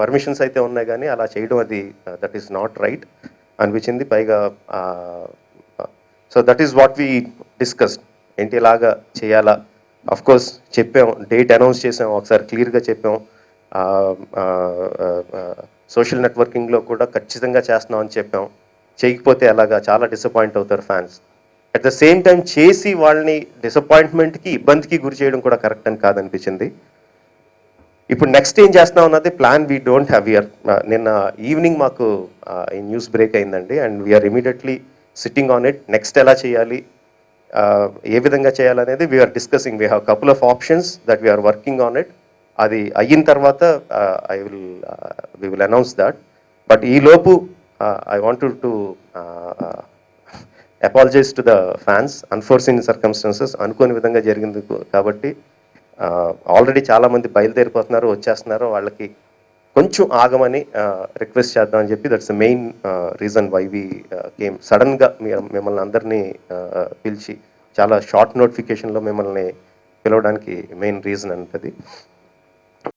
Permissions అయితే ఉన్నాయి కానీ అలా చేయడం అది దట్ ఈస్ నాట్ రైట్ అనిపించింది. పైగా so that is what we discussed. ఏంటి ఇలాగా చేయాలా, అఫ్ కోర్స్ చెప్పాం, డేట్ అనౌన్స్ చేసాం, ఒకసారి క్లియర్గా చెప్పాం. సోషల్ నెట్వర్కింగ్లో కూడా ఖచ్చితంగా చేస్తున్నాం అని చెప్పాం. చేయకపోతే అలాగా చాలా డిసప్పాయింట్ అవుతారు fans. At the same time చేసి వాళ్ళని డిసప్పాయింట్మెంట్కి, ఇబ్బందికి గురి చేయడం కూడా కరెక్ట్ అని కాదనిపించింది. ఇప్పుడు నెక్స్ట్ ఏం చేస్తున్నాం అన్నది plan we don't have year. నిన్న ఈవినింగ్ మాకు ఈ న్యూస్ బ్రేక్ అయిందండి, and we're immediately sitting on it. Next ఎలా చేయాలి, ఏ విధంగా చేయాలనేది we're discussing. We have couple of options that we're working on it. అది అయిన తర్వాత we will announce that. But ఈలోపు I wanted to apologize to the fans. Unforeseen circumstances, అనుకోని విధంగా జరిగింది కాబట్టి ఆల్రెడీ చాలామంది బయలుదేరిపోతున్నారు, వచ్చేస్తున్నారు. వాళ్ళకి కొంచెం ఆగమని రిక్వెస్ట్ చేద్దామని చెప్పి, that's the main reason why we came. సడన్గా మిమ్మల్ని అందరినీ పిలిచి చాలా షార్ట్ నోటిఫికేషన్లో మిమ్మల్ని పిలవడానికి మెయిన్ రీజన్ అంతది.